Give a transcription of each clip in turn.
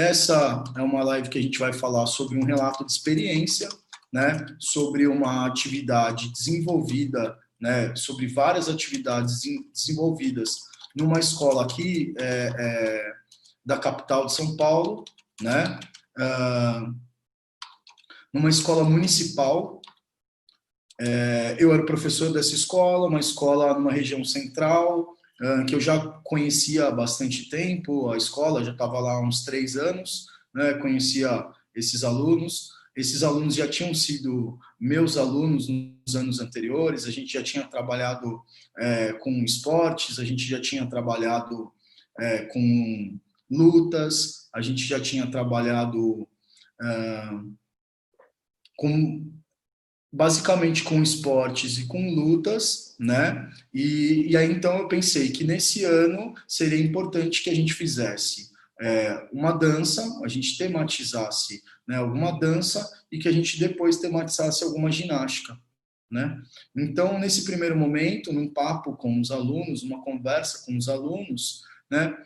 essa é uma live que a gente vai falar sobre um relato de experiência, né, sobre uma atividade desenvolvida, né, sobre várias atividades desenvolvidas numa escola aqui da capital de São Paulo, né, numa escola municipal. Eu era professor dessa escola, uma escola numa região central, que eu já conhecia há bastante tempo, a escola já estava lá há uns 3 anos, né, conhecia esses alunos já tinham sido meus alunos nos anos anteriores, a gente já tinha trabalhado com esportes, a gente já tinha trabalhado com lutas, a gente já tinha trabalhado basicamente com esportes e com lutas, né? E aí então eu pensei que nesse ano seria importante que a gente fizesse uma dança, a gente tematizasse, né, alguma dança e que a gente depois tematizasse alguma ginástica, né? Então, nesse primeiro momento, num papo com os alunos, uma conversa com os alunos, né,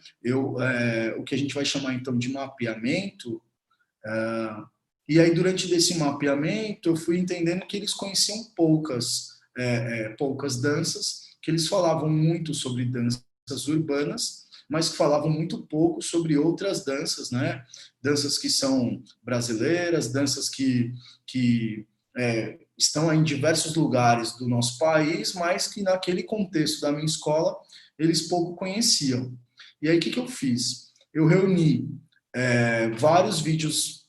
o que a gente vai chamar então de mapeamento. E aí, durante desse mapeamento, eu fui entendendo que eles conheciam poucas danças, que eles falavam muito sobre danças urbanas, mas que falavam muito pouco sobre outras danças, né? Danças que são brasileiras, danças que estão em diversos lugares do nosso país, mas que naquele contexto da minha escola eles pouco conheciam. E aí, o que eu fiz? Eu reuni vários vídeos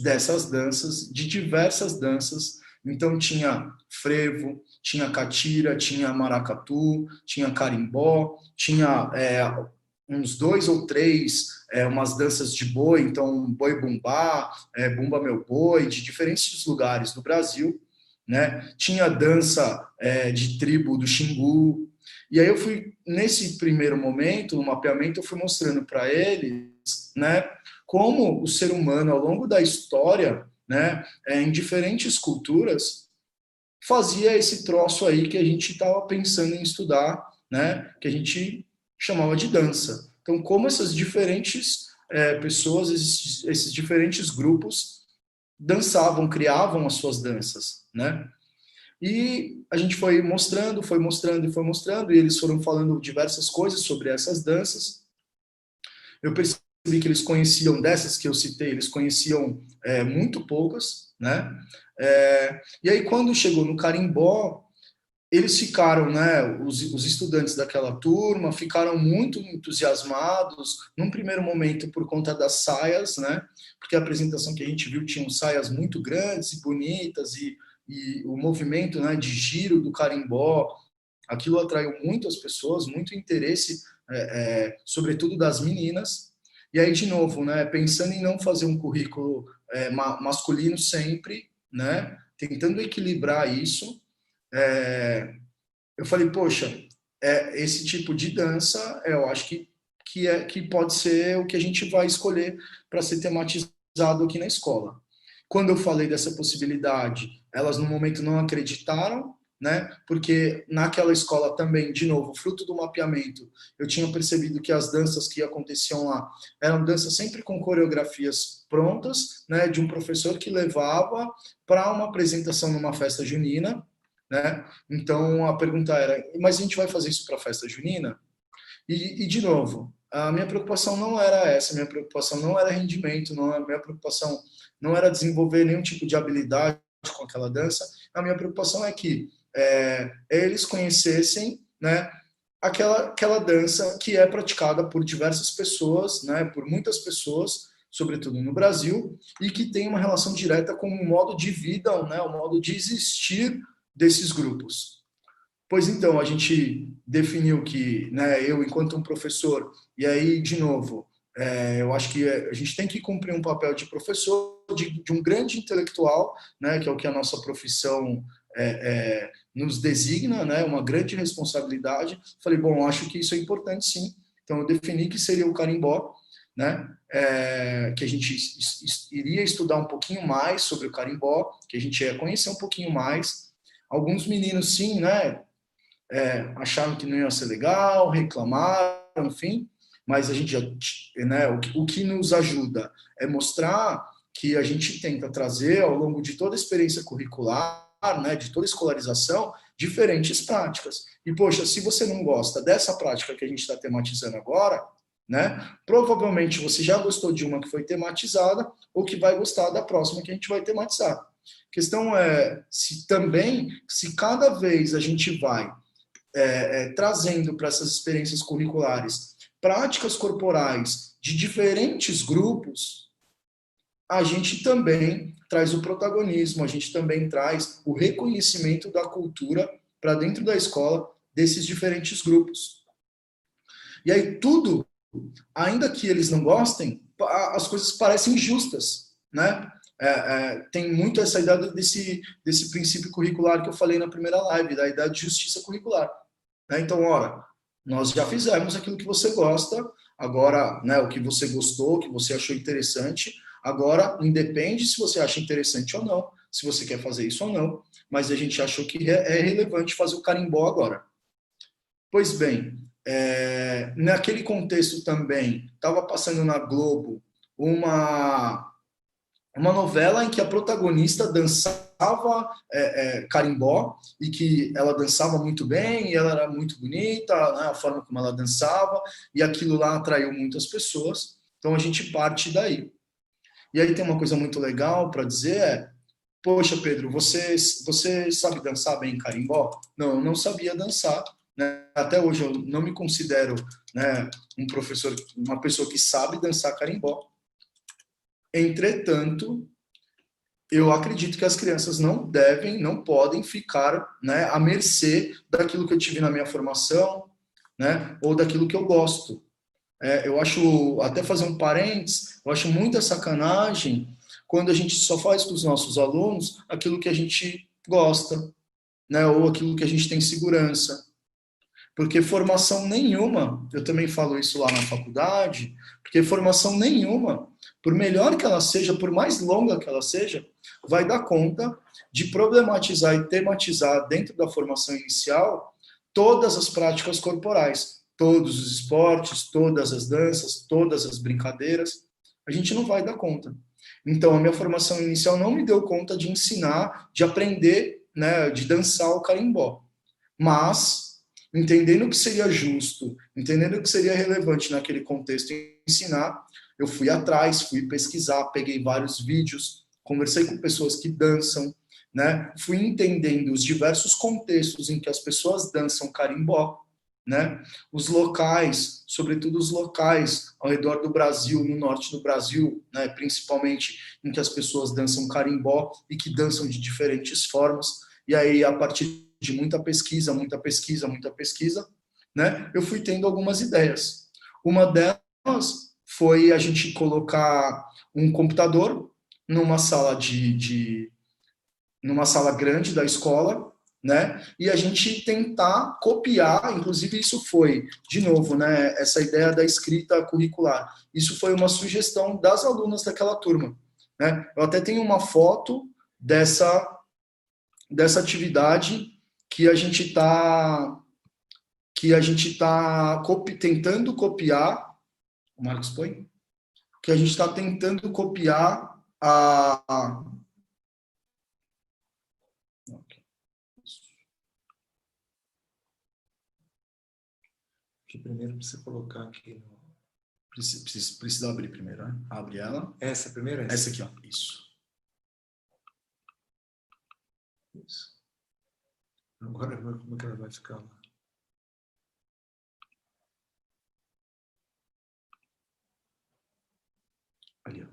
dessas danças, de diversas danças. Então tinha frevo, tinha catira, tinha maracatu, tinha carimbó, tinha uns 2 ou 3 umas danças de boi, então boi bumbá, bumba meu boi, de diferentes lugares do Brasil, né? Tinha dança de tribo do Xingu. E aí eu fui, nesse primeiro momento, no mapeamento, eu fui mostrando para eles, né, como o ser humano, ao longo da história, né, em diferentes culturas, fazia esse troço aí que a gente estava pensando em estudar, né, que a gente chamava de dança. Então, como essas diferentes pessoas, esses diferentes grupos dançavam, criavam as suas danças, né? E a gente foi mostrando, e eles foram falando diversas coisas sobre essas danças. Eu percebi que eles conheciam, dessas que eu citei, eles conheciam muito poucas, né? E aí, quando chegou no carimbó, eles ficaram, né, os estudantes daquela turma ficaram muito entusiasmados, num primeiro momento por conta das saias, né? Porque a apresentação que a gente viu tinha saias muito grandes e bonitas, e o movimento, né, de giro do carimbó, aquilo atraiu muito as pessoas, muito interesse, sobretudo das meninas. E aí, de novo, né, pensando em não fazer um currículo masculino sempre, né, tentando equilibrar isso, eu falei, poxa, esse tipo de dança, eu acho que pode ser o que a gente vai escolher para ser tematizado aqui na escola. Quando eu falei dessa possibilidade, elas no momento não acreditaram, né? Porque naquela escola também, de novo, fruto do mapeamento, eu tinha percebido que as danças que aconteciam lá eram danças sempre com coreografias prontas, né? De um professor que levava para uma apresentação numa festa junina, né? Então a pergunta era: mas a gente vai fazer isso para a festa junina? E de novo, a minha preocupação não era essa, minha preocupação não era rendimento, não, a minha preocupação não era desenvolver nenhum tipo de habilidade com aquela dança. A minha preocupação é que eles conhecessem, né, aquela dança que é praticada por diversas pessoas, né, por muitas pessoas, sobretudo no Brasil, e que tem uma relação direta com o modo de vida, né, o modo de existir desses grupos. Pois então, a gente definiu que, né, eu, enquanto um professor, e aí, de novo, eu acho que a gente tem que cumprir um papel de professor, de um grande intelectual, né, que é o que a nossa profissão nos designa, né, uma grande responsabilidade. Falei, bom, acho que isso é importante, sim. Então, eu defini que seria o carimbó, né, que a gente iria estudar um pouquinho mais sobre o carimbó, que a gente ia conhecer um pouquinho mais. Alguns meninos, sim, né, acharam que não ia ser legal, reclamaram, enfim. mas a gente já, né, o que nos ajuda é mostrar que a gente tenta trazer ao longo de toda a experiência curricular, né, de toda a escolarização, diferentes práticas. E, poxa, se você não gosta dessa prática que a gente está tematizando agora, né, provavelmente você já gostou de uma que foi tematizada ou que vai gostar da próxima que a gente vai tematizar. A questão é se cada vez a gente vai trazendo para essas experiências curriculares práticas corporais de diferentes grupos, a gente também traz o protagonismo, a gente também traz o reconhecimento da cultura para dentro da escola desses diferentes grupos. E aí tudo, ainda que eles não gostem, as coisas parecem justas, né? Tem muito essa ideia desse princípio curricular que eu falei na primeira live, da ideia de justiça curricular. Né? Então, ora, nós já fizemos aquilo que você gosta, agora, né, o que você gostou, o que você achou interessante, agora independe se você acha interessante ou não, se você quer fazer isso ou não, mas a gente achou que é relevante fazer o carimbó agora. Pois bem, naquele contexto também, estava passando na Globo uma novela em que a protagonista dançava carimbó e que ela dançava muito bem e ela era muito bonita, né, a forma como ela dançava, e aquilo lá atraiu muitas pessoas. Então a gente parte daí. E aí tem uma coisa muito legal para dizer poxa, Pedro, você sabe dançar bem carimbó? Não, eu não sabia dançar. Né? Até hoje eu não me considero, né, um professor, uma pessoa que sabe dançar carimbó. Entretanto, eu acredito que as crianças não podem ficar, né, à mercê daquilo que eu tive na minha formação, né, ou daquilo que eu gosto. Eu acho, até fazer um parênteses, eu acho muita sacanagem quando a gente só faz com os nossos alunos aquilo que a gente gosta, né, ou aquilo que a gente tem segurança. Porque formação nenhuma, eu também falo isso lá na faculdade, porque formação nenhuma, por melhor que ela seja, por mais longa que ela seja, vai dar conta de problematizar e tematizar dentro da formação inicial todas as práticas corporais, todos os esportes, todas as danças, todas as brincadeiras. A gente não vai dar conta. Então, a minha formação inicial não me deu conta de ensinar, de aprender, né, de dançar o carimbó. Mas, entendendo o que seria justo, entendendo o que seria relevante naquele contexto e ensinar, eu fui atrás, fui pesquisar, peguei vários vídeos, conversei com pessoas que dançam, né? Fui entendendo os diversos contextos em que as pessoas dançam carimbó, né? Os locais, sobretudo os locais ao redor do Brasil, no norte do Brasil, né? Principalmente em que as pessoas dançam carimbó e que dançam de diferentes formas. E aí, a partir de muita pesquisa, né? Eu fui tendo algumas ideias. Uma delas foi a gente colocar um computador numa sala numa sala grande da escola, né? E a gente tentar copiar, inclusive isso foi, de novo, né, essa ideia da escrita curricular. Isso foi uma sugestão das alunas daquela turma, né? Eu até tenho uma foto dessa atividade que a gente está tentando copiar, o Marcos põe, que a gente está tentando copiar que primeiro precisa colocar aqui no... Precisa abrir primeiro, né? Abre ela. Essa primeira? Essa aqui, ó. Isso. Isso. Agora, como é que ela vai ficar lá? Ali, ó.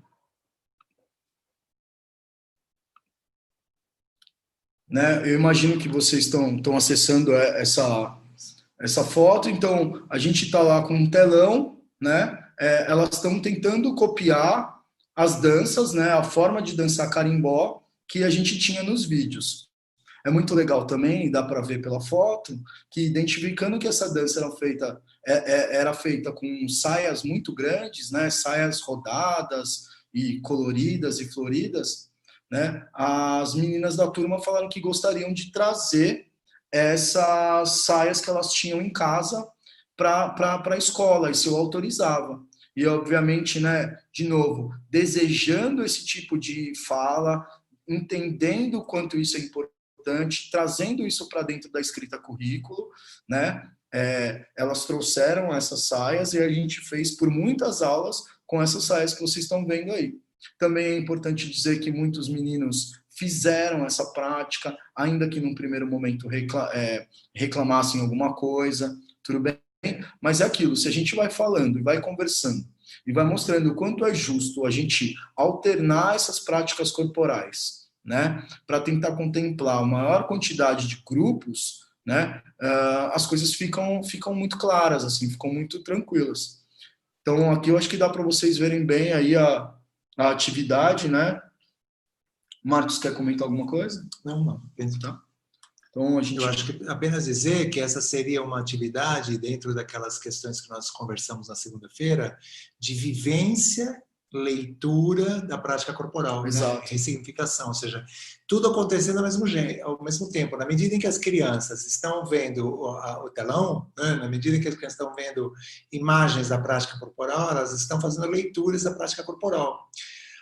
Né? Eu imagino que vocês estão acessando essa foto, então a gente está lá com um telão, né? Elas estão tentando copiar as danças, né? A forma de dançar carimbó que a gente tinha nos vídeos. É muito legal também, dá para ver pela foto, que identificando que essa dança era feita com saias muito grandes, né? Saias rodadas e coloridas e floridas, né? As meninas da turma falaram que gostariam de trazer essas saias que elas tinham em casa para a escola, isso eu autorizava. E, obviamente, né, de novo, desejando esse tipo de fala, entendendo o quanto isso é importante, trazendo isso para dentro da escrita currículo, né? Elas trouxeram essas saias e a gente fez por muitas aulas com essas saias que vocês estão vendo aí. Também é importante dizer que muitos meninos fizeram essa prática, ainda que num primeiro momento reclamassem alguma coisa, tudo bem? Mas é aquilo, se a gente vai falando e vai conversando e vai mostrando o quanto é justo a gente alternar essas práticas corporais, né, para tentar contemplar a maior quantidade de grupos, né, as coisas ficam muito claras, assim, ficam muito tranquilas. Então, aqui eu acho que dá para vocês verem bem aí a atividade, né? Marcos, quer comentar alguma coisa? Não. Tá. Então, Eu acho que apenas dizer que essa seria uma atividade dentro daquelas questões que nós conversamos na segunda-feira, de vivência, leitura da prática corporal, né? Ressignificação, ou seja, tudo acontecendo ao mesmo tempo. Na medida em que as crianças estão vendo o telão, né? Na medida em que as crianças estão vendo imagens da prática corporal, elas estão fazendo leituras da prática corporal.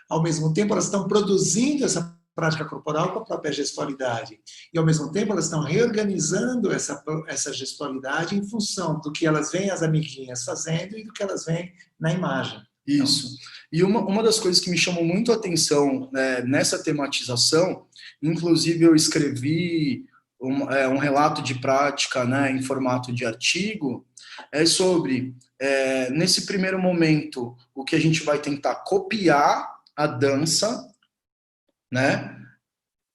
Ao mesmo tempo, elas estão produzindo essa prática corporal com a própria gestualidade. E, ao mesmo tempo, elas estão reorganizando essa gestualidade em função do que elas veem as amiguinhas fazendo e do que elas veem na imagem. Isso. Então, e uma das coisas que me chamou muito a atenção, né, nessa tematização, inclusive eu escrevi um relato de prática, né, em formato de artigo, é sobre, nesse primeiro momento, o que a gente vai tentar copiar a dança, né,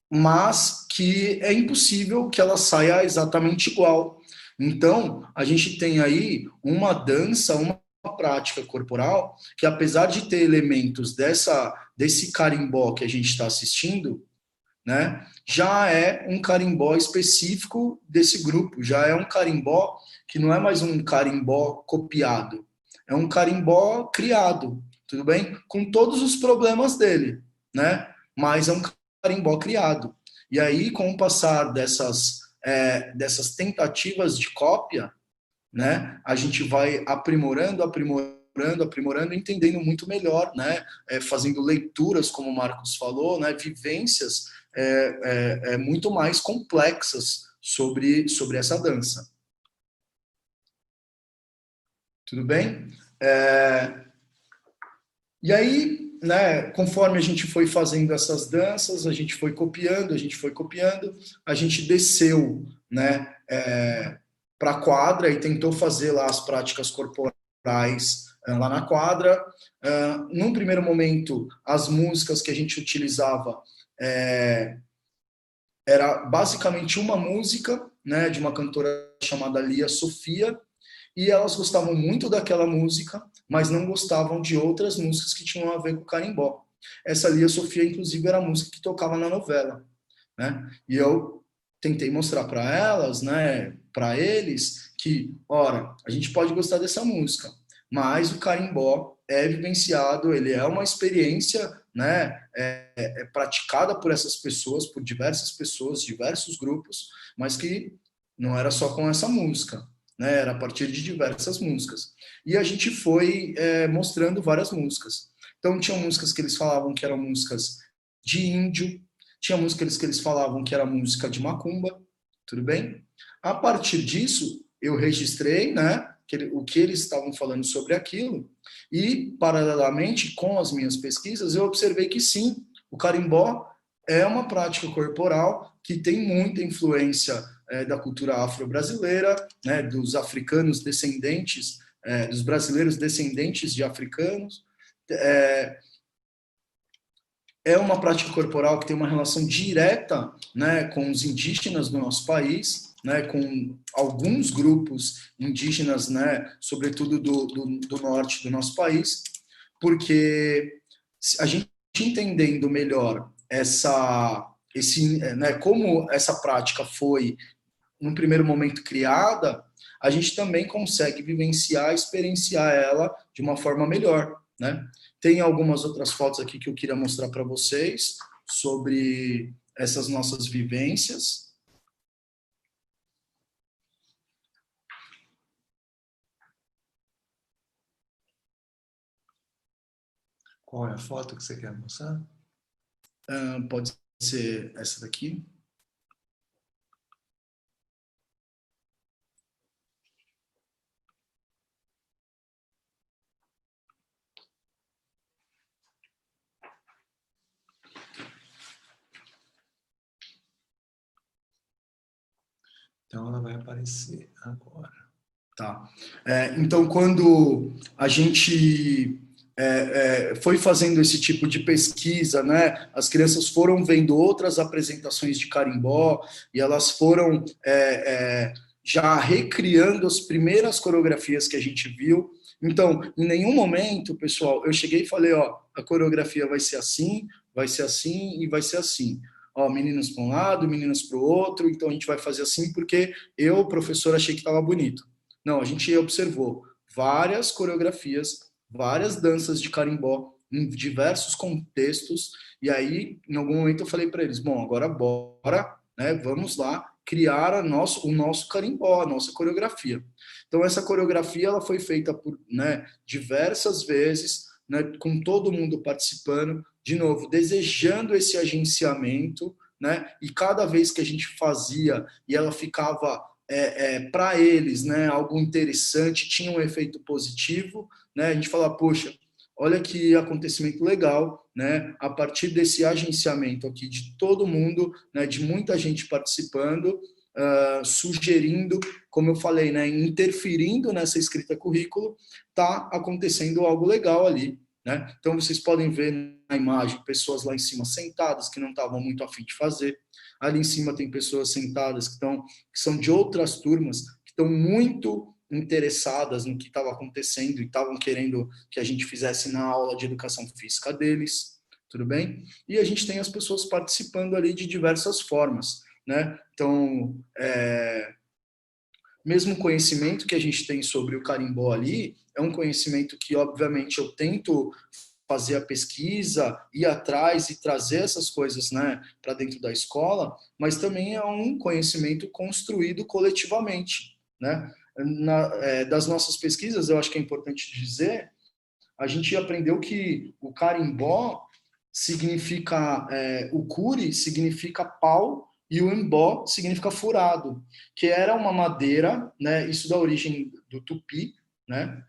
mas que é impossível que ela saia exatamente igual. Então, a gente tem aí uma dança, uma prática corporal que, apesar de ter elementos desse carimbó que a gente está assistindo, né, já é um carimbó específico desse grupo, já é um carimbó que não é mais um carimbó copiado, é um carimbó criado, tudo bem? Com todos os problemas dele, né? Mas é um carimbó criado. E aí, com o passar dessas tentativas de cópia, né, a gente vai aprimorando, entendendo muito melhor, né, fazendo leituras, como o Marcos falou, né, vivências muito mais complexas sobre essa dança. Tudo bem? E aí, né, conforme a gente foi fazendo essas danças, a gente foi copiando, a gente desceu, né, para a quadra e tentou fazer lá as práticas corporais lá na quadra. Num primeiro momento, as músicas que a gente utilizava era basicamente uma música, né, de uma cantora chamada Lia Sofia, e elas gostavam muito daquela música, mas não gostavam de outras músicas que tinham a ver com o carimbó. Essa Lia Sofia, inclusive, era a música que tocava na novela, né? E eu tentei mostrar para elas, né, para eles, que, ora, a gente pode gostar dessa música, mas o carimbó é vivenciado, ele é uma experiência, né, praticada por essas pessoas, por diversas pessoas, diversos grupos, mas que não era só com essa música, né, era a partir de diversas músicas. E a gente foi mostrando várias músicas. Então, tinha músicas que eles falavam que eram músicas de índio, tinha músicas que eles falavam que era música de macumba, tudo bem? A partir disso, eu registrei, né, o que eles estavam falando sobre aquilo, e, paralelamente, com as minhas pesquisas, eu observei que sim, o carimbó é uma prática corporal que tem muita influência da cultura afro-brasileira, né, dos africanos descendentes, dos brasileiros descendentes de africanos. É uma prática corporal que tem uma relação direta, né, com os indígenas do nosso país, né, com alguns grupos indígenas, né, sobretudo do norte do nosso país, porque a gente entendendo melhor como essa prática foi, num primeiro momento, criada, a gente também consegue vivenciar, experienciar ela de uma forma melhor, né? Tem algumas outras fotos aqui que eu queria mostrar para vocês sobre essas nossas vivências. Qual é a foto que você quer mostrar? Pode ser essa daqui. Então, ela vai aparecer agora. Tá. Então, quando a gente foi fazendo esse tipo de pesquisa, né, as crianças foram vendo outras apresentações de carimbó e elas foram já recriando as primeiras coreografias que a gente viu. Então, em nenhum momento, pessoal, eu cheguei e falei, ó, a coreografia vai ser assim e vai ser assim. Ó, meninos para um lado, meninas para o outro, então a gente vai fazer assim porque eu, professor, achei que estava bonito. Não, a gente observou várias coreografias, várias danças de carimbó em diversos contextos, e aí, em algum momento, eu falei para eles, bom, agora bora, né, vamos lá criar o nosso carimbó, a nossa coreografia. Então, essa coreografia ela foi feita por, né, diversas vezes, né, com todo mundo participando, de novo, desejando esse agenciamento, né, e cada vez que a gente fazia e ela ficava para eles, né, algo interessante, tinha um efeito positivo, né, a gente fala, poxa, olha que acontecimento legal, né, a partir desse agenciamento aqui de todo mundo, né, de muita gente participando, sugerindo, como eu falei, né, interferindo nessa escrita currículo, está acontecendo algo legal ali, né? Então vocês podem ver na imagem pessoas lá em cima sentadas que não estavam muito afim de fazer. Ali em cima tem pessoas sentadas que são de outras turmas, que estão muito interessadas no que estava acontecendo e estavam querendo que a gente fizesse na aula de educação física deles, tudo bem? E a gente tem as pessoas participando ali de diversas formas, né? Então, mesmo conhecimento que a gente tem sobre o carimbó ali, é um conhecimento que, obviamente, eu tento fazer a pesquisa, ir atrás e trazer essas coisas, né, para dentro da escola, mas também é um conhecimento construído coletivamente, né? Das nossas pesquisas, eu acho que é importante dizer, a gente aprendeu que o carimbó significa, o curi significa pau e o embó significa furado, que era uma madeira, né, isso da origem do tupi, né,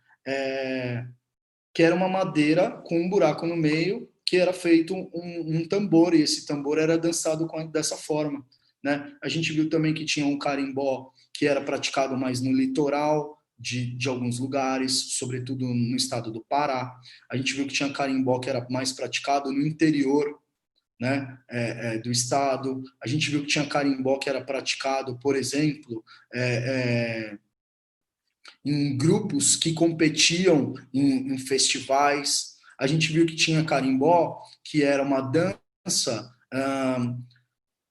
que era uma madeira com um buraco no meio, que era feito um tambor, e esse tambor era dançado dessa forma, né? A gente viu também que tinha um carimbó que era praticado mais no litoral de alguns lugares, sobretudo no estado do Pará. A gente viu que tinha carimbó que era mais praticado no interior, né, do estado. A gente viu que tinha carimbó que era praticado, por exemplo, em grupos que competiam em festivais. A gente viu que tinha carimbó, que era uma dança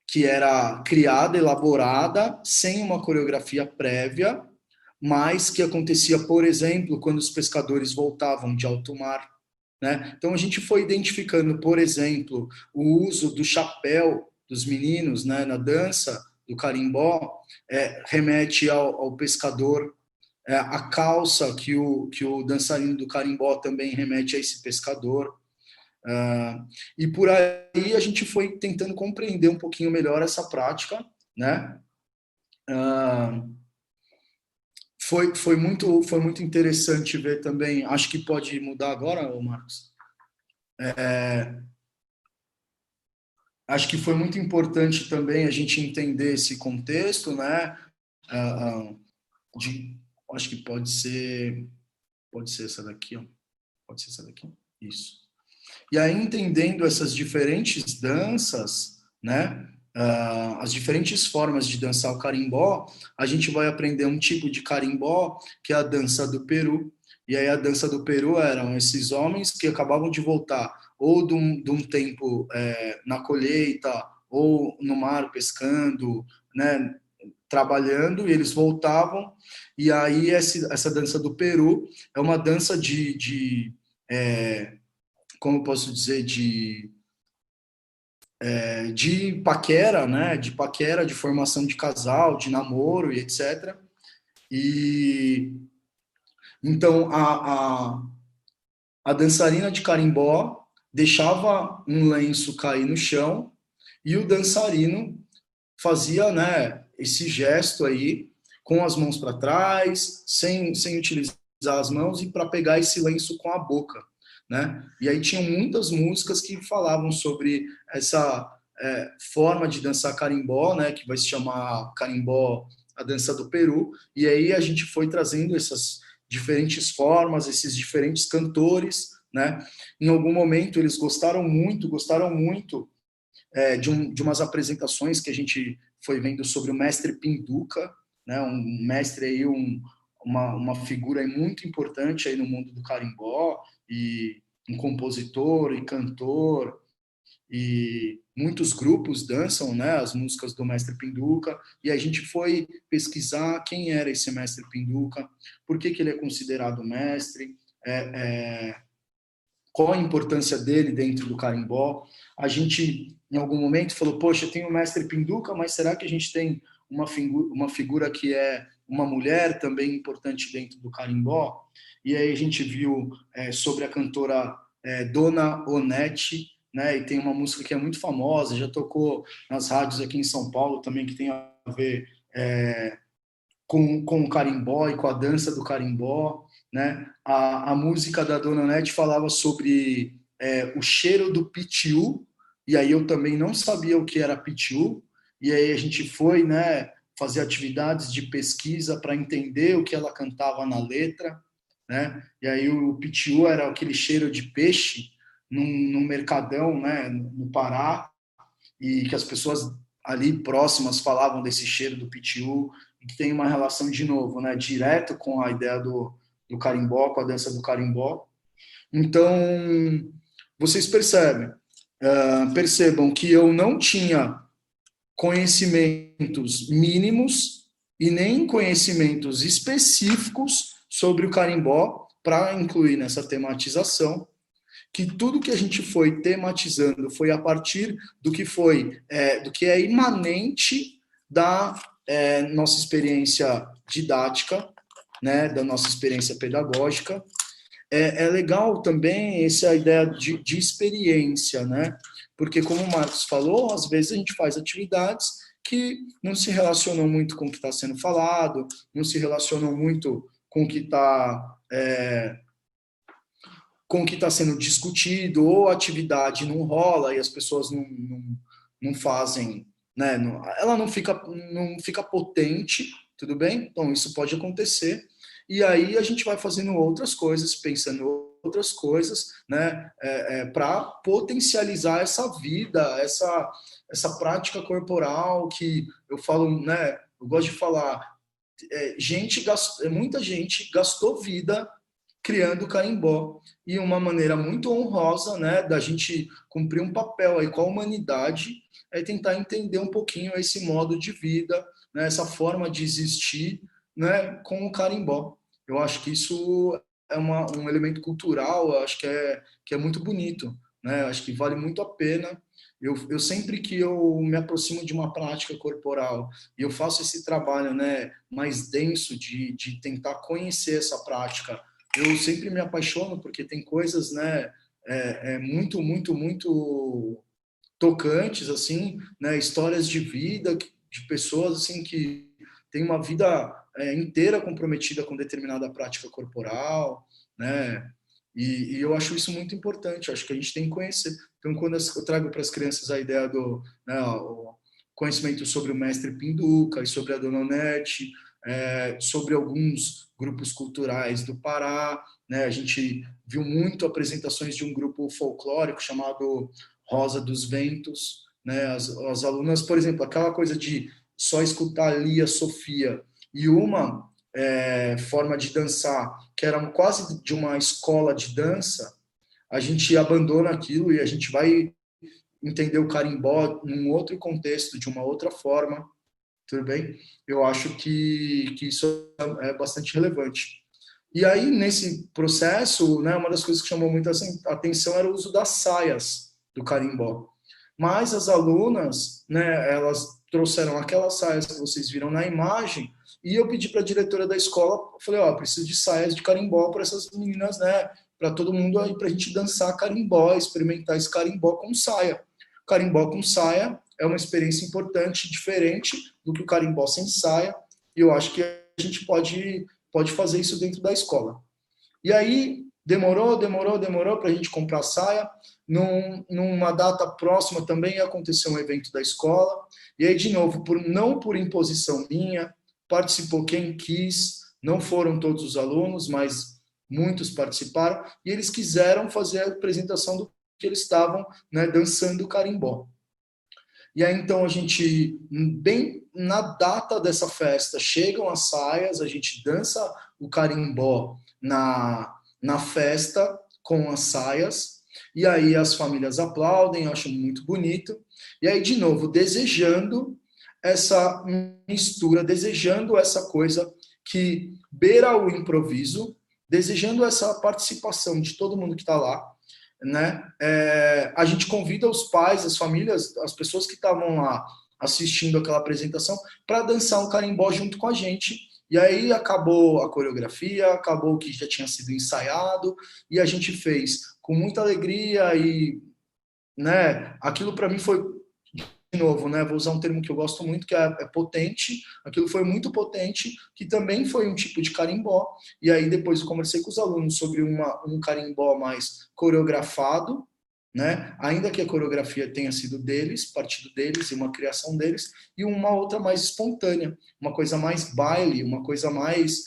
que era criada, elaborada, sem uma coreografia prévia, mas que acontecia, por exemplo, quando os pescadores voltavam de alto mar. Né? Então, a gente foi identificando, por exemplo, o uso do chapéu dos meninos, né, na dança do carimbó, remete ao pescador. A calça que o dançarino do carimbó também remete a esse pescador. E por aí a gente foi tentando compreender um pouquinho melhor essa prática, né? Foi muito interessante ver também, acho que pode mudar agora, Marcos? Acho que foi muito importante também a gente entender esse contexto, né? De, acho que pode ser essa daqui, ó. Pode ser essa daqui, isso. E aí, entendendo essas diferentes danças, né, as diferentes formas de dançar o carimbó, a gente vai aprender um tipo de carimbó, que é a dança do Peru. E aí, a dança do Peru eram esses homens que acabavam de voltar ou de um tempo na colheita, ou no mar pescando, né, trabalhando, e eles voltavam. E aí, essa dança do Peru é uma dança como eu posso dizer, de paquera, né? De paquera, de formação de casal, de namoro e etc. E então a dançarina de carimbó, deixava um lenço cair no chão e o dançarino fazia, né, esse gesto aí com as mãos para trás, sem utilizar as mãos e para pegar esse lenço com a boca, né? E aí tinham muitas músicas que falavam sobre essa forma de dançar carimbó, né, que vai se chamar carimbó, a dança do Peru, e aí a gente foi trazendo essas diferentes formas, esses diferentes cantores, né? Em algum momento eles gostaram muito de umas apresentações que a gente foi vendo sobre o mestre Pinduca, né? Um mestre aí, uma figura aí muito importante aí no mundo do carimbó, e um compositor e cantor, e muitos grupos dançam, né, as músicas do mestre Pinduca, e a gente foi pesquisar quem era esse mestre Pinduca, por que ele é considerado mestre, qual a importância dele dentro do carimbó. A gente, em algum momento, falou, poxa, tem o mestre Pinduca, mas será que a gente tem uma figura que é uma mulher também importante dentro do carimbó? E aí a gente viu sobre a cantora Dona Onete, né, e tem uma música que é muito famosa, já tocou nas rádios aqui em São Paulo também, que tem a ver com o carimbó e com a dança do carimbó, né? A música da Dona Nete falava sobre o cheiro do pitiu, e aí eu também não sabia o que era pitiu, e aí a gente foi, né, fazer atividades de pesquisa para entender o que ela cantava na letra, né? E aí o pitiu era aquele cheiro de peixe num mercadão, né, no Pará, e que as pessoas ali próximas falavam desse cheiro do pitiu, e que tem uma relação, de novo, né, direto com a ideia do carimbó, com a dança do carimbó. Então, vocês percebam que eu não tinha conhecimentos mínimos e nem conhecimentos específicos sobre o carimbó para incluir nessa tematização, que tudo que a gente foi tematizando foi a partir do que do que é imanente da nossa experiência didática, né, da nossa experiência pedagógica. É legal também essa ideia de experiência, né? Porque, como o Marcos falou, às vezes a gente faz atividades que não se relacionam muito com o que está sendo falado, não se relacionam muito com o que está sendo discutido, ou a atividade não rola e as pessoas não fazem, né? Ela não fica potente, tudo bem? Então, isso pode acontecer. E aí a gente vai fazendo outras coisas, pensando outras coisas, né? Para potencializar essa vida, essa prática corporal que eu falo, né? Eu gosto de falar, muita gente gastou vida criando carimbó, e uma maneira muito honrosa, né, da gente cumprir um papel aí com a humanidade é tentar entender um pouquinho esse modo de vida, né, essa forma de existir, né, com o carimbó. Eu acho que isso é um elemento cultural, eu acho que é muito bonito, né, eu acho que vale muito a pena. Eu sempre que eu me aproximo de uma prática corporal e eu faço esse trabalho, né, mais denso de tentar conhecer essa prática, eu sempre me apaixono porque tem coisas, né, muito, muito, muito tocantes, assim, né, histórias de vida de pessoas assim que têm uma vida inteira comprometida com determinada prática corporal, né, e eu acho isso muito importante. Eu acho que a gente tem que conhecer. Então, quando eu trago para as crianças a ideia do, né, o conhecimento sobre o mestre Pinduca e sobre a Dona Onete, sobre alguns grupos culturais do Pará, né? A gente viu muito apresentações de um grupo folclórico chamado Rosa dos Ventos, né? As alunas, por exemplo, aquela coisa de só escutar ali a Sofia e uma forma de dançar que era quase de uma escola de dança, a gente abandona aquilo e a gente vai entender o carimbó num outro contexto, de uma outra forma, tudo bem? Eu acho que isso é bastante relevante. E aí, nesse processo, né, uma das coisas que chamou muita atenção era o uso das saias do carimbó. Mas as alunas, né, elas trouxeram aquelas saias que vocês viram na imagem, e eu pedi para a diretora da escola, falei, preciso de saias de carimbó para essas meninas, né, para todo mundo aí, para a gente dançar carimbó, experimentar esse carimbó com saia. Carimbó com saia é uma experiência importante, diferente do que o carimbó sem saia, e eu acho que a gente pode fazer isso dentro da escola. E aí, demorou para a gente comprar saia. Numa data próxima também ia acontecer um evento da escola. E aí, de novo, não por imposição minha, participou quem quis, não foram todos os alunos, mas muitos participaram, e eles quiseram fazer a apresentação do que eles estavam, né, dançando carimbó. E aí, então, a gente, bem na data dessa festa, chegam as saias, a gente dança o carimbó na festa com as saias, e aí as famílias aplaudem, acham muito bonito, e aí, de novo, desejando essa mistura, desejando essa coisa que beira o improviso, desejando essa participação de todo mundo que está lá, né? A gente convida os pais, as famílias, as pessoas que estavam lá assistindo aquela apresentação para dançar um carimbó junto com a gente. E aí acabou a coreografia, acabou o que já tinha sido ensaiado, e a gente fez com muita alegria e, né, aquilo para mim foi, de novo, né, vou usar um termo que eu gosto muito, que é potente. Aquilo foi muito potente, que também foi um tipo de carimbó. E aí depois eu conversei com os alunos sobre um carimbó mais coreografado, né? Ainda que a coreografia tenha sido deles, partido deles e uma criação deles, e uma outra mais espontânea, uma coisa mais baile, uma coisa mais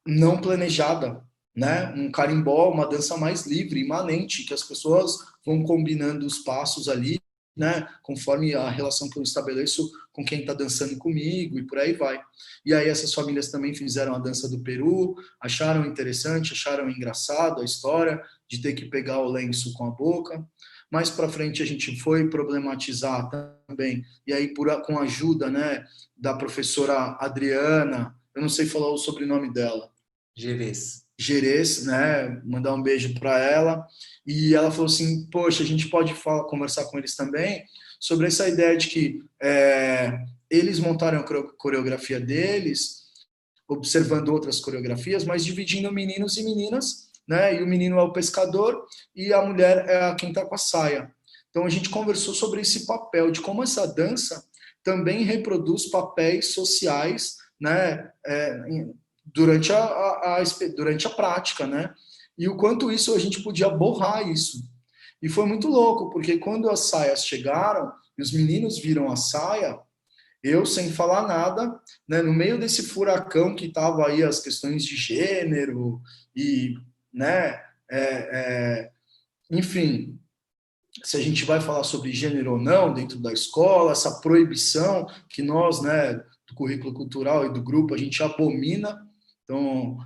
não planejada, né? Um carimbó, uma dança mais livre, imanente, que as pessoas vão combinando os passos ali, né? Conforme a relação que eu estabeleço com quem está dançando comigo e por aí vai. E aí essas famílias também fizeram a dança do Peru, acharam interessante, acharam engraçado a história de ter que pegar o lenço com a boca. Mais para frente a gente foi problematizar também, e aí com a ajuda, né, da professora Adriana, eu não sei falar o sobrenome dela. Gerês, né? Mandar um beijo para ela. E ela falou assim: poxa, a gente pode conversar com eles também sobre essa ideia de que eles montaram a coreografia deles, observando outras coreografias, mas dividindo meninos e meninas, né? E o menino é o pescador e a mulher é quem está com a saia. Então a gente conversou sobre esse papel, de como essa dança também reproduz papéis sociais, né? Durante a prática, né? E o quanto isso a gente podia borrar isso. E foi muito louco, porque quando as saias chegaram e os meninos viram a saia, eu, sem falar nada, né, no meio desse furacão que estava aí as questões de gênero e, né, enfim, se a gente vai falar sobre gênero ou não dentro da escola, essa proibição que nós, né, do currículo cultural e do grupo, a gente abomina. Então,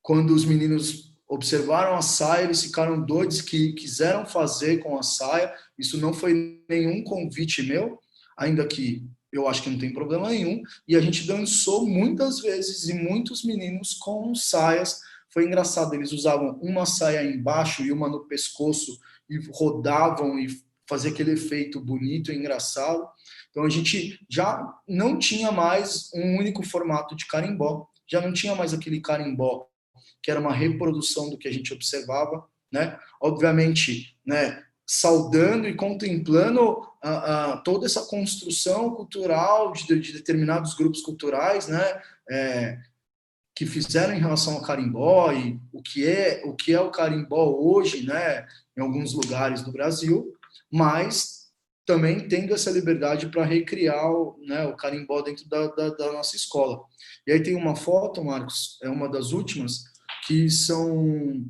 quando os meninos observaram a saia, eles ficaram doidos, que quiseram fazer com a saia. Isso não foi nenhum convite meu, ainda que eu acho que não tem problema nenhum. E a gente dançou muitas vezes, e muitos meninos com saias. Foi engraçado, eles usavam uma saia embaixo e uma no pescoço, e rodavam e fazia aquele efeito bonito e engraçado. Então a gente já não tinha mais um único formato de carimbó, já não tinha mais aquele carimbó que era uma reprodução do que a gente observava, né? Obviamente, né, saudando e contemplando toda essa construção cultural de determinados grupos culturais, né, que fizeram em relação ao carimbó e o que é o carimbó hoje, né, em alguns lugares do Brasil, mas também tendo essa liberdade para recriar né, o carimbó dentro da nossa escola. E aí tem uma foto, Marcos, é uma das últimas, que são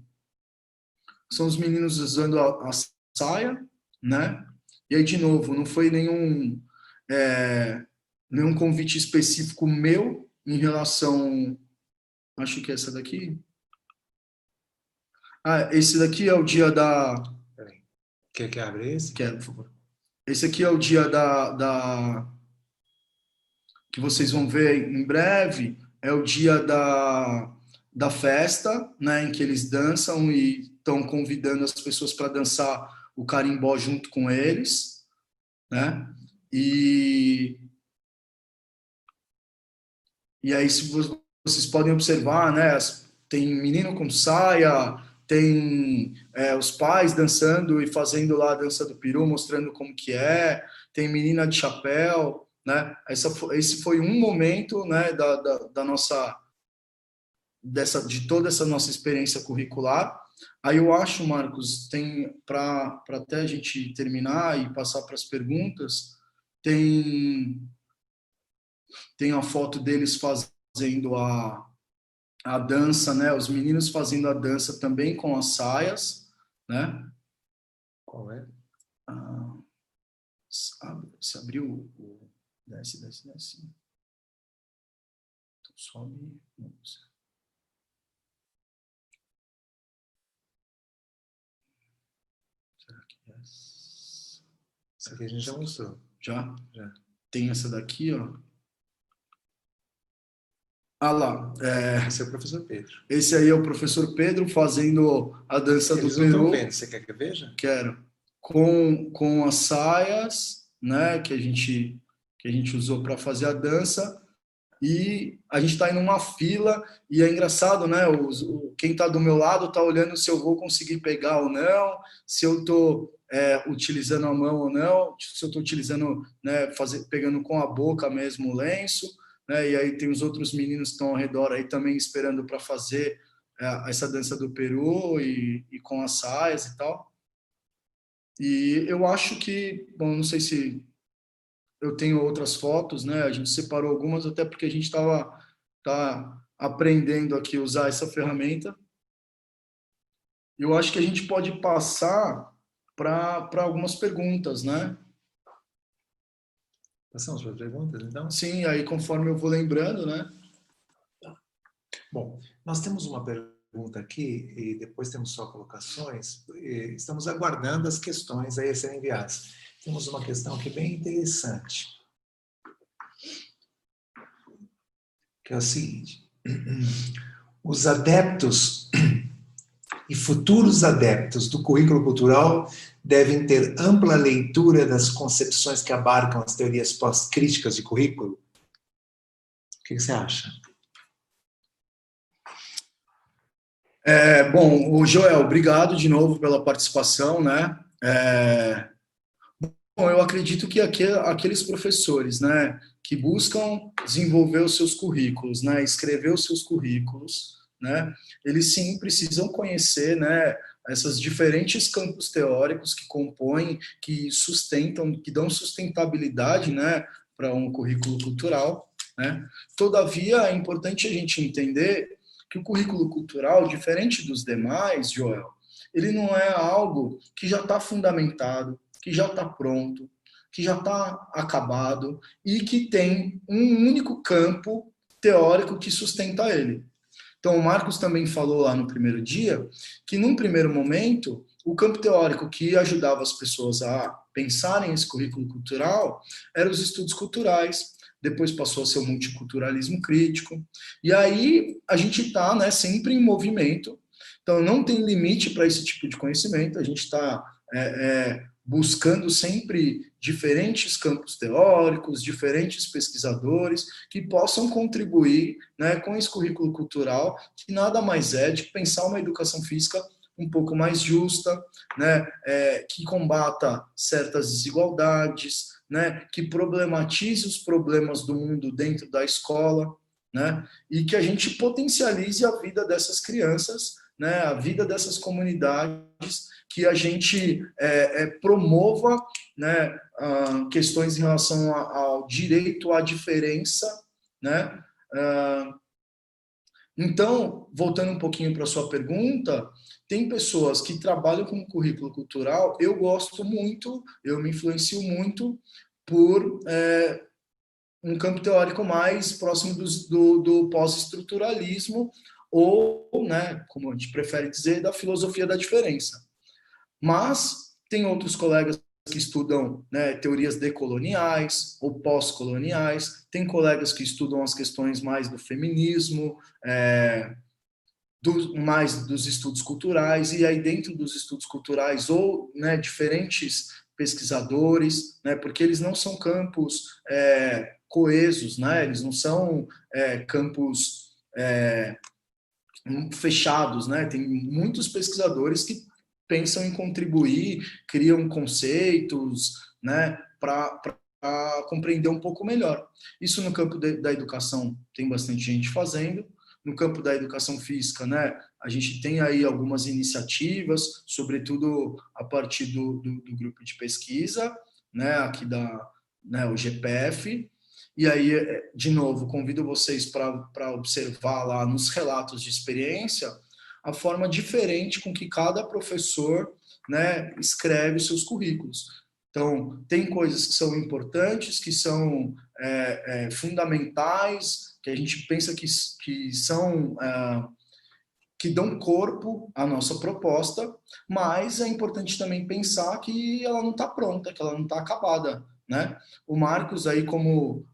os meninos usando a saia, né? E aí, de novo, não foi nenhum convite específico meu em relação... Acho que é essa daqui. Esse daqui é o dia da... Peraí. Quer que abra esse? Quero, por favor. Esse aqui é o dia que vocês vão ver em breve. É o dia da festa, né, em que eles dançam e estão convidando as pessoas para dançar o carimbó junto com eles, né? E aí, se vocês podem observar, né, tem menino com saia, tem os pais dançando e fazendo lá a dança do peru, mostrando como que é, tem menina de chapéu, né? Esse foi um momento, né, da nossa, de toda essa nossa experiência curricular. Aí eu acho, Marcos, tem, para até a gente terminar e passar para as perguntas, tem a foto deles fazendo a dança, né? Os meninos fazendo a dança também com as saias, né? Qual é? Se abriu o... Desce. Então, sobe. Será que é essa? Essa aqui a gente já mostrou. Já? Já. Tem essa daqui, ó. Ah lá. Esse é o professor Pedro. Esse aí é o professor Pedro fazendo a dança Eles do Peru. Não estão vendo. Você quer que eu veja? Quero. Com as saias, né, que a gente usou para fazer a dança, e a gente está em uma fila, e é engraçado, né, quem está do meu lado está olhando se eu vou conseguir pegar ou não, se eu estou utilizando a mão ou não, se eu estou utilizando, né, pegando com a boca mesmo o lenço, né, e aí tem os outros meninos que estão ao redor aí também esperando para fazer essa dança do Peru e com as saias e tal. E eu acho que, bom, não sei se eu tenho outras fotos, né? A gente separou algumas até porque a gente tá aprendendo aqui a usar essa ferramenta. Eu acho que a gente pode passar para algumas perguntas, né? Passamos para as perguntas, então? Sim, aí conforme eu vou lembrando, né? Bom, nós temos uma pergunta aqui e depois temos só colocações. Estamos aguardando as questões a serem enviadas. Temos uma questão aqui bem interessante, que é o seguinte: os adeptos e futuros adeptos do currículo cultural devem ter ampla leitura das concepções que abarcam as teorias pós-críticas de currículo? O que você acha? Bom, o Joel, obrigado de novo pela participação, né? Bom, eu acredito que aqueles professores, né, que buscam desenvolver os seus currículos, né, escrever os seus currículos, né, eles sim precisam conhecer, né, esses diferentes campos teóricos que compõem, que sustentam, que dão sustentabilidade, né, para um currículo cultural, né. Todavia, é importante a gente entender que o currículo cultural, diferente dos demais, Joel, ele não é algo que já está fundamentado, que já está pronto, que já está acabado e que tem um único campo teórico que sustenta ele. Então, o Marcos também falou lá no primeiro dia que, num primeiro momento, o campo teórico que ajudava as pessoas a pensarem esse currículo cultural eram os estudos culturais, depois passou a ser o multiculturalismo crítico, e aí a gente está, né, sempre em movimento, então não tem limite para esse tipo de conhecimento, a gente está buscando sempre diferentes campos teóricos, diferentes pesquisadores que possam contribuir, né, com esse currículo cultural, que nada mais é de pensar uma educação física um pouco mais justa, né, que combata certas desigualdades, né, que problematize os problemas do mundo dentro da escola, né, e que a gente potencialize a vida dessas crianças, né, a vida dessas comunidades, que a gente promova, né, questões em relação ao direito à diferença, né? Então, voltando um pouquinho para a sua pergunta, tem pessoas que trabalham com currículo cultural, eu gosto muito, eu me influencio muito por um campo teórico mais próximo do pós-estruturalismo ou, né, como a gente prefere dizer, da filosofia da diferença. Mas tem outros colegas que estudam, né, teorias decoloniais ou pós-coloniais, tem colegas que estudam as questões mais do feminismo, mais dos estudos culturais, e aí dentro dos estudos culturais, ou, né, diferentes pesquisadores, né, porque eles não são campos coesos, né, eles não são campos fechados, né? Tem muitos pesquisadores que pensam em contribuir, criam conceitos, né, para compreender um pouco melhor. Isso no campo da educação tem bastante gente fazendo. No campo da educação física, né, a gente tem aí algumas iniciativas, sobretudo a partir do grupo de pesquisa, né, aqui né, o GPF. E aí, de novo, convido vocês para observar lá nos relatos de experiência a forma diferente com que cada professor, né, escreve seus currículos. Então, tem coisas que são importantes, que são fundamentais, que a gente pensa que são que dão corpo à nossa proposta, mas é importante também pensar que ela não está pronta, que ela não está acabada, né? O Marcos aí, como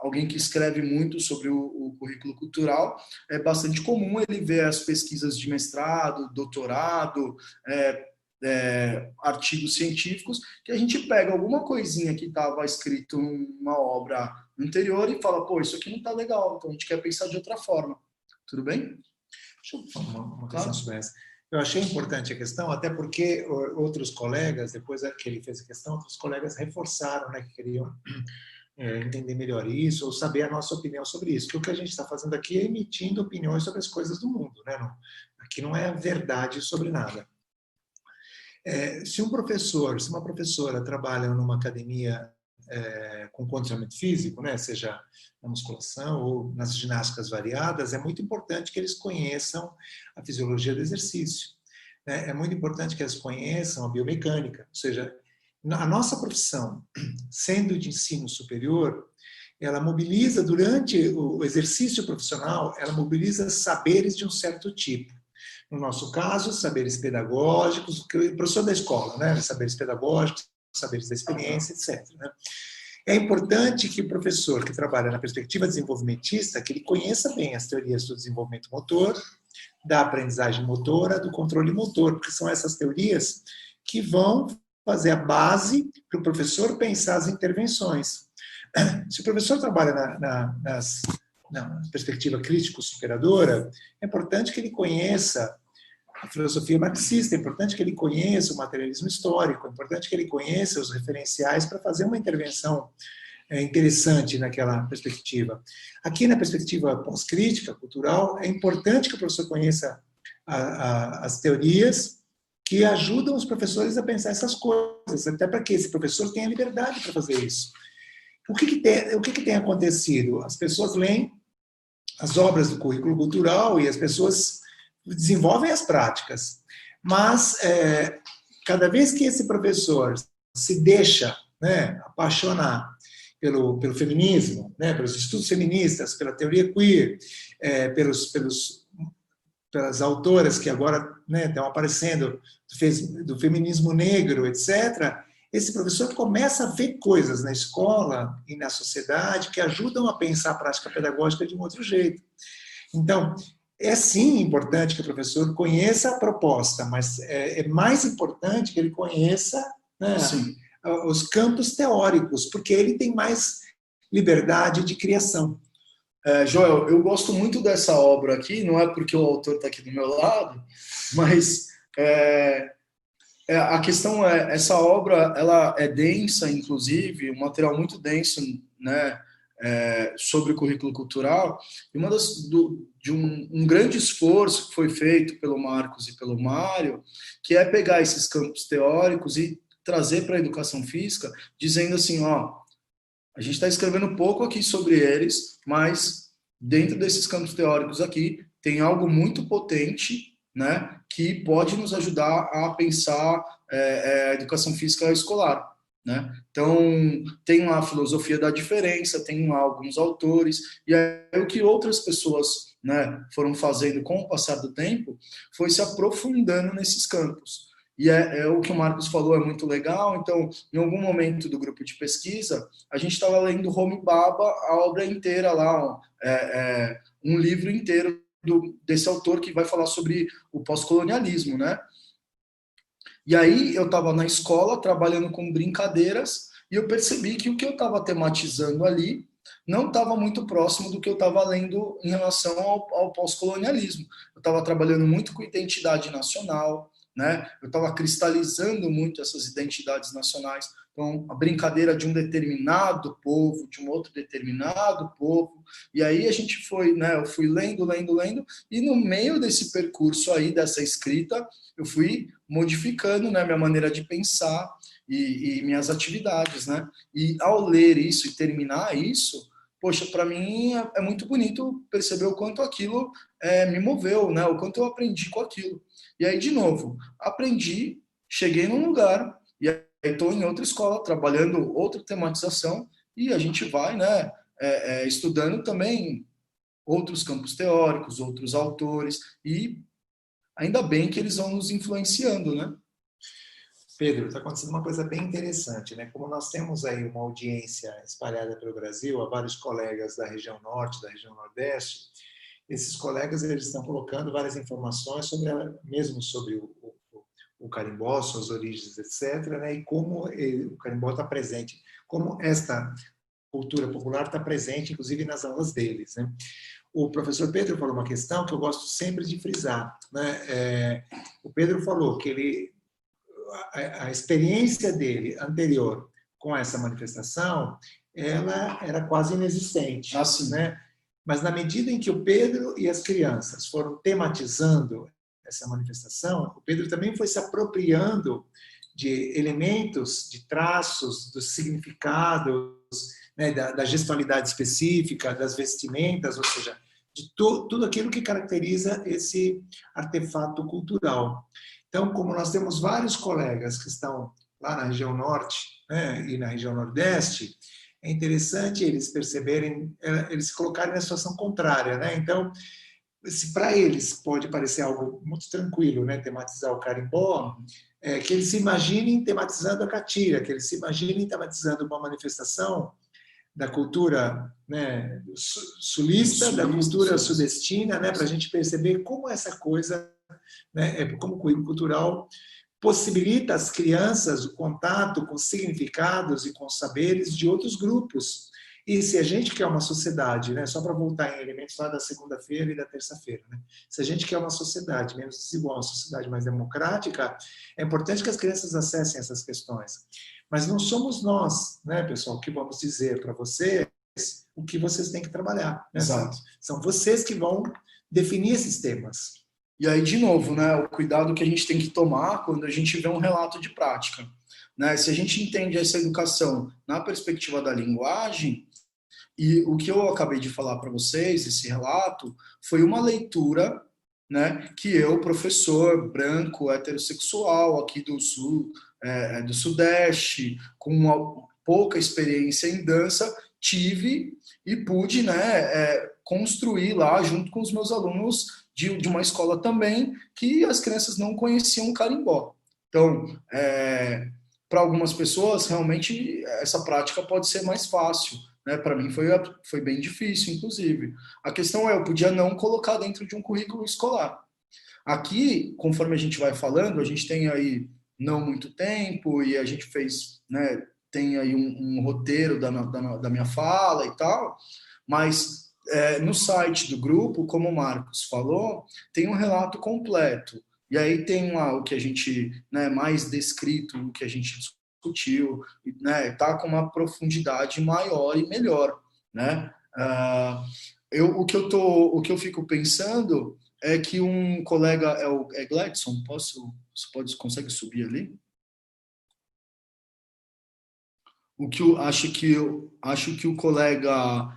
alguém que escreve muito sobre o currículo cultural, é bastante comum ele ver as pesquisas de mestrado, doutorado, artigos científicos, que a gente pega alguma coisinha que estava escrito numa obra anterior e fala, pô, isso aqui não está legal, então a gente quer pensar de outra forma. Tudo bem? Deixa eu falar uma questão sobre essa. Eu achei importante a questão, até porque outros colegas, depois que ele fez a questão, outros colegas reforçaram, né, que queriam entender melhor isso, ou saber a nossa opinião sobre isso. Porque o que a gente está fazendo aqui é emitindo opiniões sobre as coisas do mundo, né? Aqui não é verdade sobre nada. Se um professor, se uma professora trabalha numa academia com condicionamento físico, né, seja na musculação ou nas ginásticas variadas, é muito importante que eles conheçam a fisiologia do exercício. Né? É muito importante que eles conheçam a biomecânica, ou seja, a nossa profissão, sendo de ensino superior, ela mobiliza, durante o exercício profissional, ela mobiliza saberes de um certo tipo. No nosso caso, saberes pedagógicos, o professor da escola, né? Saberes pedagógicos, saberes da experiência, etc. Né? É importante que o professor que trabalha na perspectiva desenvolvimentista, que ele conheça bem as teorias do desenvolvimento motor, da aprendizagem motora, do controle motor, porque são essas teorias que vão fazer a base para o professor pensar as intervenções. Se o professor trabalha na perspectiva crítico-superadora, é importante que ele conheça a filosofia marxista, é importante que ele conheça o materialismo histórico, é importante que ele conheça os referenciais para fazer uma intervenção interessante naquela perspectiva. Aqui, na perspectiva pós-crítica, cultural, é importante que o professor conheça as teorias que ajudam os professores a pensar essas coisas, até para que esse professor tenha liberdade para fazer isso. O que tem acontecido? As pessoas leem as obras do currículo cultural e as pessoas desenvolvem as práticas, mas cada vez que esse professor se deixa, né, apaixonar pelo feminismo, né, pelos estudos feministas, pela teoria queer, pelas autoras que agora, né, estão aparecendo do feminismo negro, etc., esse professor começa a ver coisas na escola e na sociedade que ajudam a pensar a prática pedagógica de um outro jeito. Então, é sim importante que o professor conheça a proposta, mas é mais importante que ele conheça, né, os campos teóricos, porque ele tem mais liberdade de criação. Joel, eu gosto muito dessa obra aqui, não é porque o autor está aqui do meu lado, mas a questão essa obra ela é densa, inclusive, um material muito denso, né, sobre o currículo cultural, e de um grande esforço que foi feito pelo Marcos e pelo Mário, que é pegar esses campos teóricos e trazer para a educação física, dizendo assim, ó, a gente está escrevendo pouco aqui sobre eles, mas dentro desses campos teóricos aqui tem algo muito potente, né, que pode nos ajudar a pensar a educação física escolar. Né? Então, tem lá a filosofia da diferença, tem lá alguns autores, e aí o que outras pessoas, né, foram fazendo com o passar do tempo foi se aprofundando nesses campos. E o que o Marcos falou é muito legal. Então, em algum momento do grupo de pesquisa, a gente estava lendo Homi Bhabha, a obra inteira lá, um livro inteiro desse autor que vai falar sobre o pós-colonialismo, né? E aí eu estava na escola trabalhando com brincadeiras e eu percebi que o que eu estava tematizando ali não estava muito próximo do que eu estava lendo em relação ao pós-colonialismo. Eu estava trabalhando muito com identidade nacional, né? Eu estava cristalizando muito essas identidades nacionais. Então, a brincadeira de um determinado povo, de um outro determinado povo. E aí a gente foi, né? Eu fui lendo, e no meio desse percurso aí, dessa escrita, eu fui modificando, né, minha maneira de pensar e minhas atividades, né? E ao ler isso e terminar isso, poxa, para mim é muito bonito perceber o quanto aquilo me moveu, né? O quanto eu aprendi com aquilo. E aí, de novo, aprendi, cheguei num lugar, e aí estou em outra escola, trabalhando outra tematização, e a gente vai, né, estudando também outros campos teóricos, outros autores, e ainda bem que eles vão nos influenciando, né? Pedro, está acontecendo uma coisa bem interessante, né? Como nós temos aí uma audiência espalhada pelo Brasil, há vários colegas da região norte, da região nordeste, esses colegas eles estão colocando várias informações mesmo sobre o carimbó, suas origens, etc., né? E como o carimbó está presente, como esta cultura popular está presente, inclusive nas aulas deles, né? O professor Pedro falou uma questão que eu gosto sempre de frisar, né? O Pedro falou que a experiência dele anterior com essa manifestação, ela era quase inexistente, né? Mas na medida em que o Pedro e as crianças foram tematizando essa manifestação, o Pedro também foi se apropriando de elementos, de traços, dos significados, né, da gestualidade específica, das vestimentas, ou seja, de tudo aquilo que caracteriza esse artefato cultural. Então, como nós temos vários colegas que estão lá na região norte, né, e na região nordeste, é interessante eles perceberem, eles se colocarem na situação contrária, né? Então, se para eles pode parecer algo muito tranquilo, né, tematizar o carimbó, que eles se imaginem tematizando a catira, que eles se imaginem tematizando uma manifestação da cultura, né, sulista, da cultura sudestina, né, para a gente perceber como essa coisa, né, como o cuidado cultural possibilita às crianças o contato com significados e com saberes de outros grupos. E se a gente quer uma sociedade, né, só para voltar em elementos lá da segunda-feira e da terça-feira, né, se a gente quer uma sociedade menos desigual, uma sociedade mais democrática, é importante que as crianças acessem essas questões. Mas não somos nós, né, pessoal, que vamos dizer para vocês o que vocês têm que trabalhar. Né? São vocês que vão definir esses temas. E aí, de novo, né, o cuidado que a gente tem que tomar quando a gente vê um relato de prática. Né? Se a gente entende essa educação na perspectiva da linguagem, e o que eu acabei de falar para vocês, esse relato, foi uma leitura, né, que eu, professor branco, heterossexual aqui do sul, do Sudeste, com uma pouca experiência em dança, tive e pude, né, construir lá junto com os meus alunos de uma escola também, que as crianças não conheciam o carimbó. Então, para algumas pessoas, realmente, essa prática pode ser mais fácil. Né? Para mim foi bem difícil, inclusive. A questão eu podia não colocar dentro de um currículo escolar. Aqui, conforme a gente vai falando, a gente tem aí não muito tempo e a gente fez, né, tem aí um roteiro da minha fala e tal, mas no site do grupo, como o Marcos falou, tem um relato completo. E aí tem lá o que a gente, né, mais descrito, o que a gente discutiu, né, tá com uma profundidade maior e melhor, né? O que eu fico pensando é que um colega é Gladson, você consegue subir ali? Acho que o colega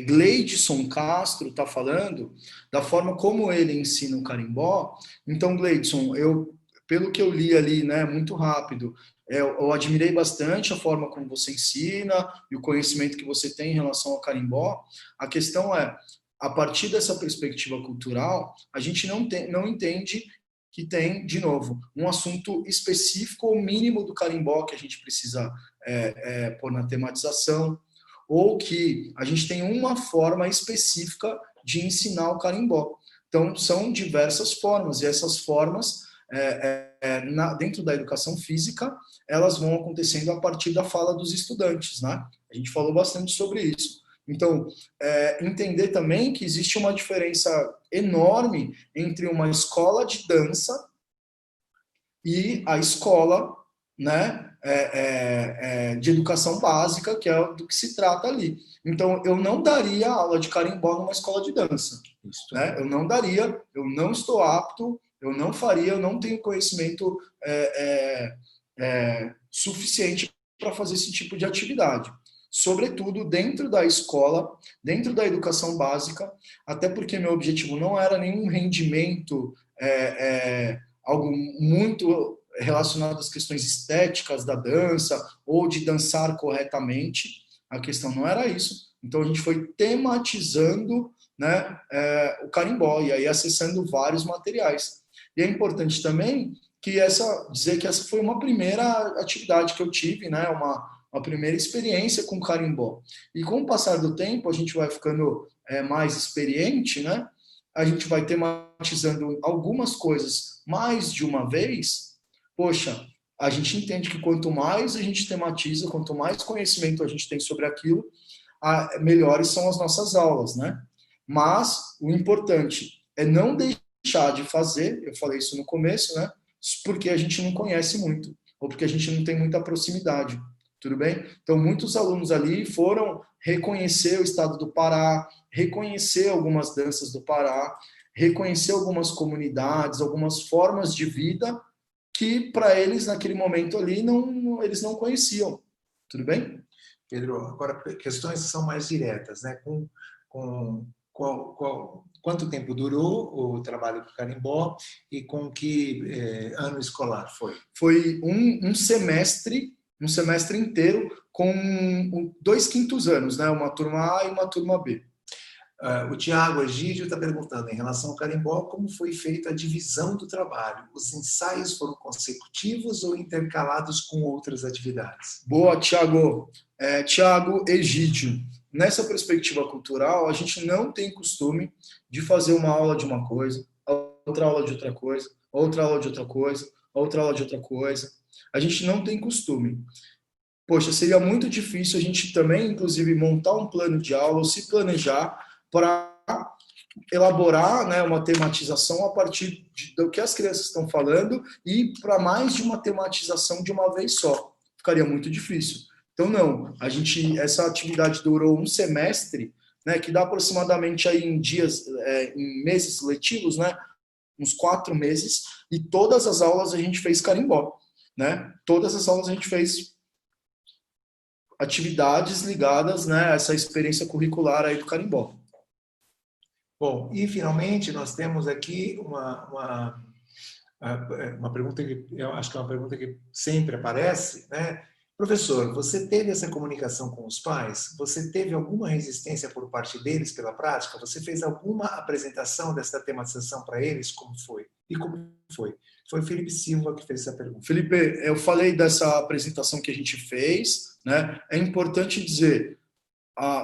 Gleidson Castro está falando da forma como ele ensina o carimbó. Então, Gleidson, pelo que eu li ali, né, muito rápido, eu admirei bastante a forma como você ensina e o conhecimento que você tem em relação ao carimbó. A questão é, a partir dessa perspectiva cultural, a gente não entende que tem, de novo, um assunto específico ou mínimo do carimbó que a gente precisa pôr na tematização, ou que a gente tem uma forma específica de ensinar o carimbó. Então, são diversas formas, e essas formas dentro da educação física, elas vão acontecendo a partir da fala dos estudantes, né? A gente falou bastante sobre isso. Então, entender também que existe uma diferença enorme entre uma escola de dança e a escola, né, de educação básica, que é do que se trata ali. Então, eu não daria aula de carimbó numa escola de dança. Né? Eu não daria, eu não estou apto, eu não faria, eu não tenho conhecimento suficiente para fazer esse tipo de atividade. Sobretudo dentro da escola, dentro da educação básica, até porque meu objetivo não era nenhum rendimento, algo muito relacionado às questões estéticas da dança ou de dançar corretamente. A questão não era isso. Então a gente foi tematizando, né, o carimbó e aí acessando vários materiais. E é importante também dizer que essa foi uma primeira atividade que eu tive, né, uma primeira experiência com carimbó. E com o passar do tempo, a gente vai ficando mais experiente, né? A gente vai tematizando algumas coisas mais de uma vez. Poxa, a gente entende que quanto mais a gente tematiza, quanto mais conhecimento a gente tem sobre aquilo, melhores são as nossas aulas, né? Mas o importante é não deixar de fazer, eu falei isso no começo, né? Porque a gente não conhece muito, ou porque a gente não tem muita proximidade. Tudo bem? Então, muitos alunos ali foram reconhecer o estado do Pará, reconhecer algumas danças do Pará, reconhecer algumas comunidades, algumas formas de vida que, para eles, naquele momento ali, eles não conheciam. Tudo bem? Pedro, agora questões que são mais diretas, né? Quanto tempo durou o trabalho do carimbó e com que ano escolar foi? Foi um semestre inteiro com 2/5 anos, né? Uma turma A e uma turma B. O Tiago Egídio está perguntando, em relação ao carimbó, como foi feita a divisão do trabalho? Os ensaios foram consecutivos ou intercalados com outras atividades? Boa, Tiago. Tiago Egídio. Nessa perspectiva cultural, a gente não tem costume de fazer uma aula de uma coisa, outra aula de outra coisa, outra aula de outra coisa, outra aula de outra coisa. A gente não tem costume. Poxa, seria muito difícil a gente também, inclusive, montar um plano de aula ou se planejar para elaborar, né, uma tematização a partir do que as crianças estão falando e para mais de uma tematização de uma vez só. Ficaria muito difícil. Então, não. Essa atividade durou um semestre, né, que dá aproximadamente aí em dias, em meses letivos, né, uns 4 meses, e todas as aulas a gente fez carimbó, né? Todas as aulas a gente fez atividades ligadas, né, a essa experiência curricular aí do carimbó. Bom, e finalmente nós temos aqui uma pergunta que eu acho que é uma pergunta que sempre aparece, né? Professor, você teve essa comunicação com os pais? Você teve alguma resistência por parte deles pela prática? Você fez alguma apresentação dessa tematização para eles? Como foi? E como foi? Foi o Felipe Silva que fez essa pergunta. Felipe, eu falei dessa apresentação que a gente fez, né? É importante dizer,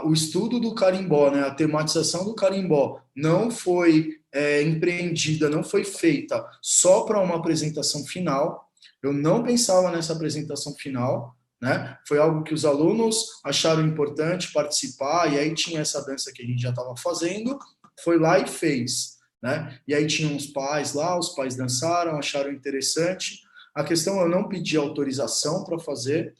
o estudo do carimbó, né, a tematização do carimbó não foi empreendida, não foi feita só para uma apresentação final. Eu não pensava nessa apresentação final, né? Foi algo que os alunos acharam importante participar, e aí tinha essa dança que a gente já estava fazendo, foi lá e fez, né? E aí tinham os pais lá, os pais dançaram, acharam interessante. A questão, eu não pedi autorização para fazer,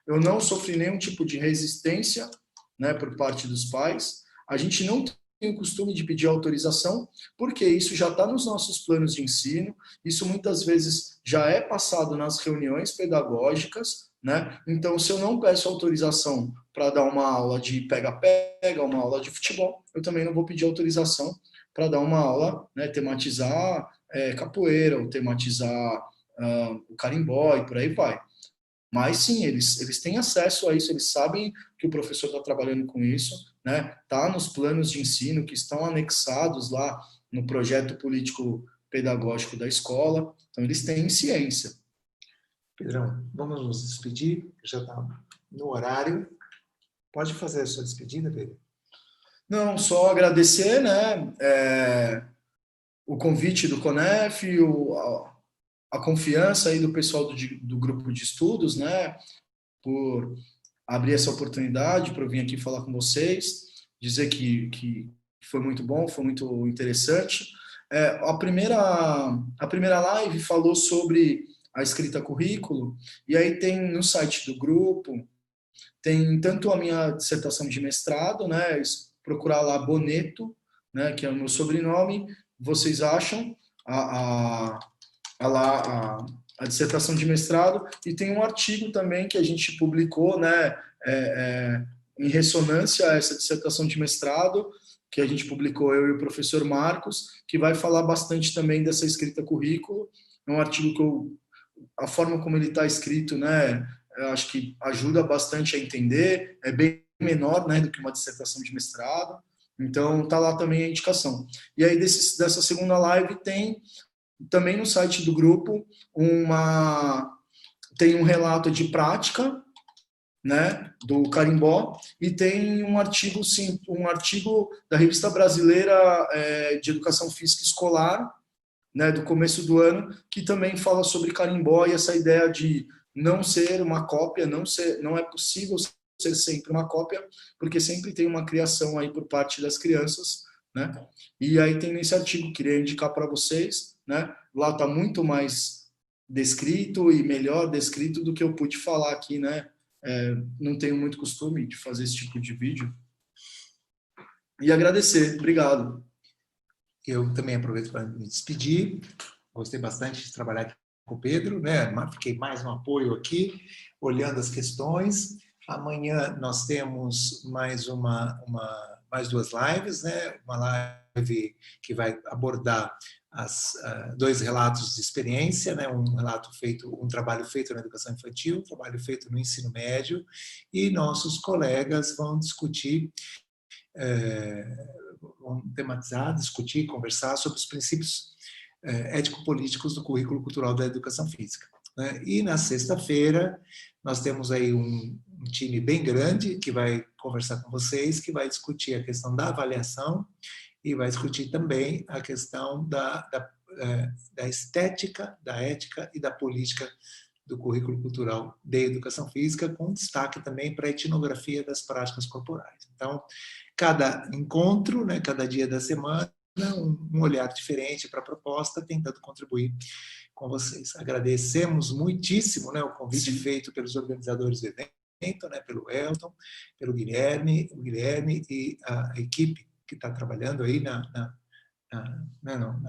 eu não sofri nenhum tipo de resistência, né, por parte dos pais. A gente não tem o costume de pedir autorização, porque isso já está nos nossos planos de ensino, isso muitas vezes já é passado nas reuniões pedagógicas, né? Então, se eu não peço autorização para dar uma aula de pega-pega, uma aula de futebol, eu também não vou pedir autorização para dar uma aula, né, tematizar capoeira, ou tematizar o carimbó e por aí vai. Mas sim, eles têm acesso a isso, eles sabem que o professor está trabalhando com isso, né? Está nos planos de ensino que estão anexados lá no projeto político-pedagógico da escola, então eles têm ciência. Pedrão, vamos nos despedir, já está no horário. Pode fazer a sua despedida, Pedro? Não, só agradecer, né? O convite do CONEF, a confiança aí do pessoal do grupo de estudos, né, por abrir essa oportunidade para eu vir aqui falar com vocês, dizer que foi muito bom, foi muito interessante. A primeira live falou sobre a escrita currículo, e aí tem no site do grupo, tem tanto a minha dissertação de mestrado, né, procurar lá Boneto, né, que é o meu sobrenome, vocês acham a dissertação de mestrado, e tem um artigo também que a gente publicou, né, em ressonância a essa dissertação de mestrado, que a gente publicou, eu e o professor Marcos, que vai falar bastante também dessa escrita currículo. É um artigo que a forma como ele está escrito, né, eu acho que ajuda bastante a entender, é bem menor, né, do que uma dissertação de mestrado, então tá lá também a indicação. E aí dessa segunda live tem também no site do grupo tem um relato de prática, né, do carimbó, e tem um artigo, sim, um artigo da Revista Brasileira de Educação Física Escolar, né, do começo do ano, que também fala sobre carimbó e essa ideia de não ser uma cópia, não é possível ser sempre uma cópia, porque sempre tem uma criação aí por parte das crianças, né? E aí tem nesse artigo, queria indicar para vocês, né? Lá está muito mais descrito e melhor descrito do que eu pude falar aqui, né? Não tenho muito costume de fazer esse tipo de vídeo. E agradecer, obrigado. Eu também aproveito para me despedir. Gostei bastante de trabalhar aqui com o Pedro, né? Fiquei mais um apoio aqui, olhando as questões. Amanhã nós temos mais duas lives, né? Uma live que vai abordar dois relatos de experiência, né? Um trabalho feito na educação infantil, um trabalho feito no ensino médio, e nossos colegas vão discutir, vão tematizar, discutir, conversar sobre os princípios ético-políticos do currículo cultural da educação física, né? E na sexta-feira nós temos aí um time bem grande que vai conversar com vocês, que vai discutir a questão da avaliação e vai discutir também a questão da estética, da ética e da política do currículo cultural de educação física, com destaque também para a etnografia das práticas corporais. Então, cada encontro, né, cada dia da semana, um olhar diferente para a proposta, tentando contribuir com vocês. Agradecemos muitíssimo, né, o convite feito pelos organizadores do evento, né, pelo Elton, pelo Guilherme e a equipe que está trabalhando aí na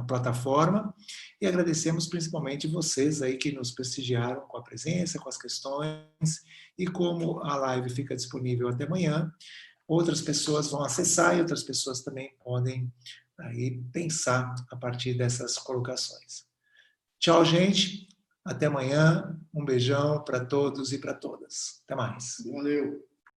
plataforma, e agradecemos principalmente vocês aí que nos prestigiaram com a presença, com as questões, e como a live fica disponível até amanhã, outras pessoas vão acessar e outras pessoas também podem aí pensar a partir dessas colocações. Tchau, gente. Até amanhã. Um beijão para todos e para todas. Até mais. Valeu.